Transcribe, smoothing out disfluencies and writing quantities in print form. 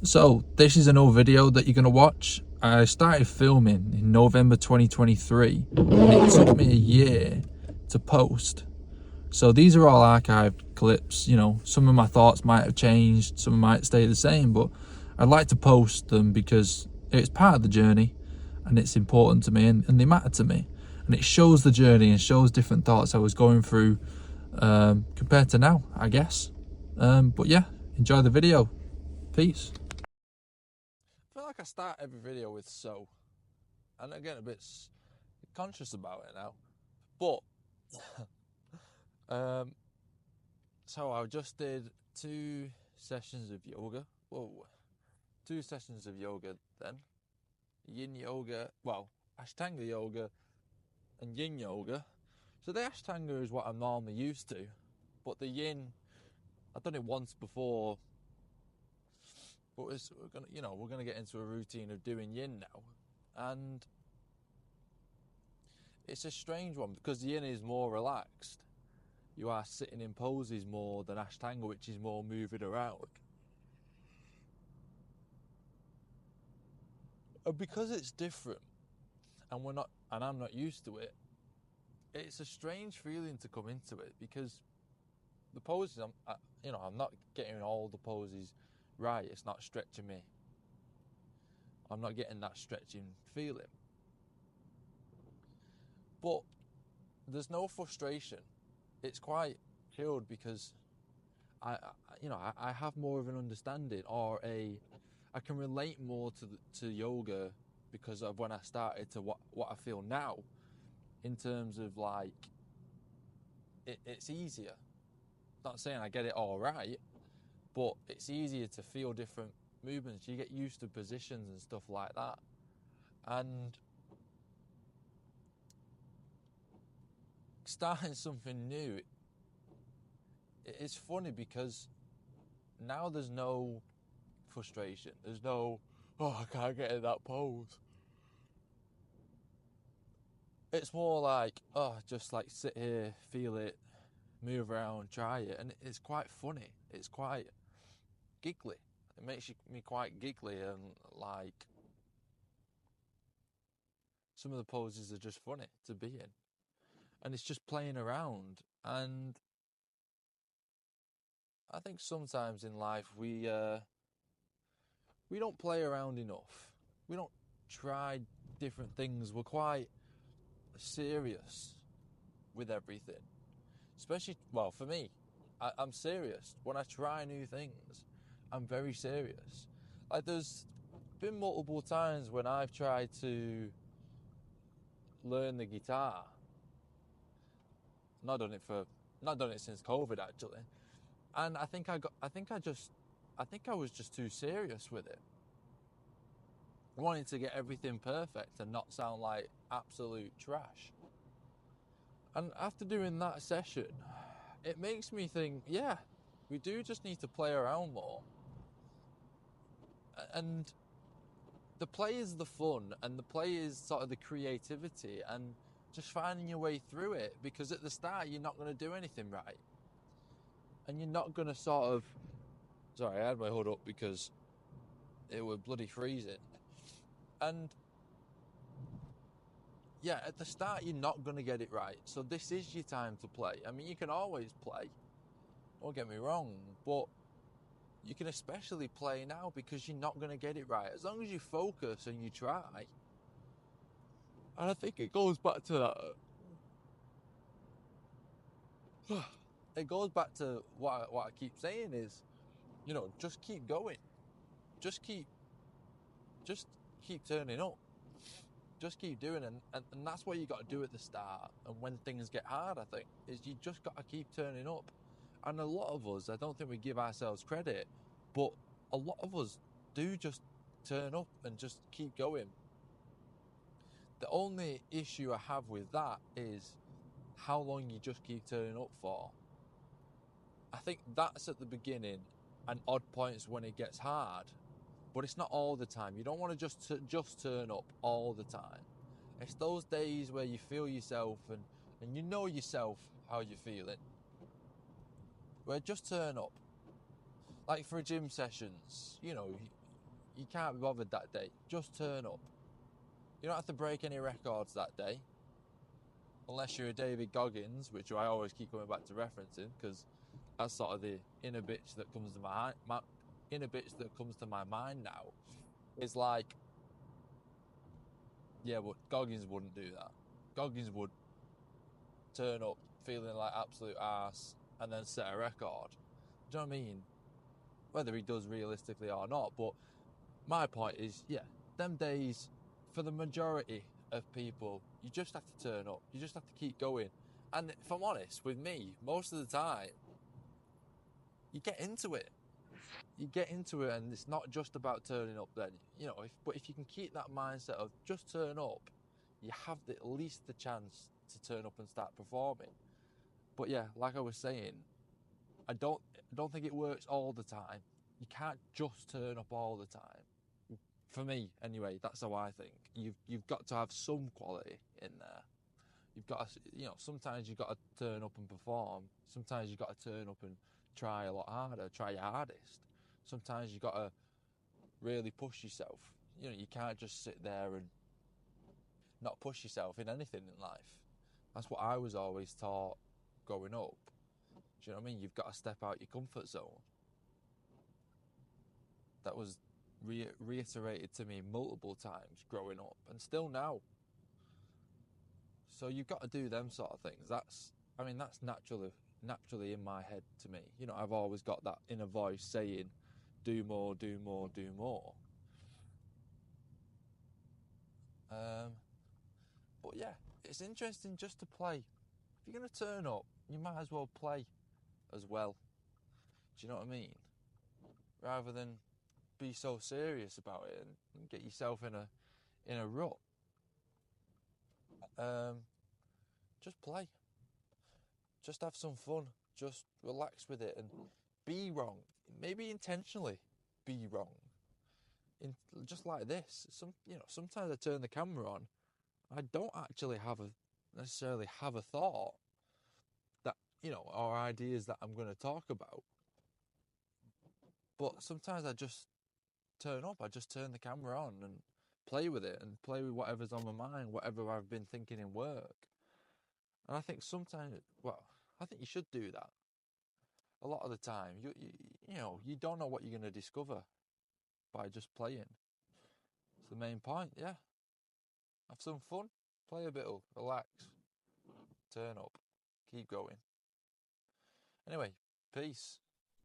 So this is an old video that you're going to watch. I started filming in November 2023 and it took me a year to post. So these are all archived clips. Some of my thoughts might have changed, some might stay the same, but I'd like to post them because it's part of the journey and it's important to me, and they matter to me, and it shows the journey and shows different thoughts I was going through compared to now, I guess. But yeah, enjoy the video. Peace. I feel like I start every video with so, and I get a bit conscious about it now. But so I just did 2 sessions of yoga. Whoa, 2 sessions of yoga then. Yin yoga, well, Ashtanga yoga and Yin yoga. So the Ashtanga is what I'm normally used to, but the Yin, I've done it once before. But we're gonna get into a routine of doing Yin now, and it's a strange one because Yin is more relaxed. You are sitting in poses more than Ashtanga, which is more moving around. And because it's different, and I'm not used to it, it's a strange feeling to come into it because the poses, I'm not getting all the poses right. It's not stretching me. I'm not getting that stretching feeling. But there's no frustration. It's quite chilled because I have more of an understanding, or I can relate more to yoga because of when I started to what I feel now, in terms of like it's easier. Not saying I get it all right, but it's easier to feel different movements. You get used to positions and stuff like that. And starting something new, it's funny because now there's no frustration. There's no, oh, I can't get in that pose. It's more like, oh, just like sit here, feel it, move around, try it. And it's quite funny. It's quite giggly. It makes me quite giggly, and like some of the poses are just funny to be in. And it's just playing around. And I think sometimes in life we don't play around enough. We don't try different things. We're quite serious with everything. Especially, well, for me, I'm serious. When I try new things, I'm very serious. Like, there's been multiple times when I've tried to learn the guitar. Not done it since COVID, actually. And I think I was just too serious with it. Wanting to get everything perfect and not sound like absolute trash. And after doing that session, it makes me think, yeah, we do just need to play around more. And the play is the fun, and the play is sort of the creativity, and just finding your way through it. Because at the start, you're not going to do anything right. And you're not going to sort of... Sorry, I had my hood up because it was bloody freezing. And yeah, at the start, you're not going to get it right. So this is your time to play. I mean, you can always play. Don't get me wrong, but you can especially play now because you're not going to get it right. As long as you focus and you try. And I think it goes back to that. It goes back to what I keep saying is, just keep going. Just keep turning up. Just keep doing it. And that's what you got to do at the start. And when things get hard, I think, is you just got to keep turning up. And a lot of us, I don't think we give ourselves credit, but a lot of us do just turn up and just keep going. The only issue I have with that is how long you just keep turning up for. I think that's at the beginning and odd points when it gets hard, but it's not all the time. You don't want to just turn up all the time. It's those days where you feel yourself and you know yourself how you're feeling, where just turn up. Like for gym sessions, you can't be bothered that day, just turn up. You don't have to break any records that day. Unless you're a David Goggins, which I always keep coming back to referencing, because that's sort of the inner bitch that comes to my inner bitch that comes to my mind now. Is like, yeah, but Goggins wouldn't do that. Goggins would turn up feeling like absolute arse and then set a record. Do you know what I mean? Whether he does realistically or not, but my point is, yeah, them days, for the majority of people, you just have to turn up. You just have to keep going. And if I'm honest, with me, most of the time, you get into it. You get into it, and it's not just about turning up then. You know, but if you can keep that mindset of just turn up, you have at least the chance to turn up and start performing. But yeah, like I was saying, I don't think it works all the time. You can't just turn up all the time. For me, anyway, that's how I think. You've got to have some quality in there. You've got to, sometimes you've got to turn up and perform. Sometimes you've got to turn up and try a lot harder, try your hardest. Sometimes you've got to really push yourself. You can't just sit there and not push yourself in anything in life. That's what I was always taught growing up. Do you know what I mean? You've got to step out your comfort zone. That was reiterated to me multiple times growing up, and still now. So you've got to do them sort of things. That's naturally in my head to me. I've always got that inner voice saying, do more, do more, do more. But yeah, it's interesting just to play. If you're going to turn up, you might as well play as well. Do you know what I mean? Rather than be so serious about it and get yourself in a rut. Just play. Just have some fun. Just relax with it and be wrong. Maybe intentionally be wrong. Just like this. Sometimes I turn the camera on. I don't actually necessarily have a thought that, or ideas that I'm going to talk about. But sometimes I just turn up. I just turn the camera on and play with it and play with whatever's on my mind, whatever I've been thinking in work. And I think I think you should do that. A lot of the time, you don't know what you're going to discover by just playing. It's the main point, yeah. Have some fun, play a bit, relax, turn up, keep going. Anyway, peace.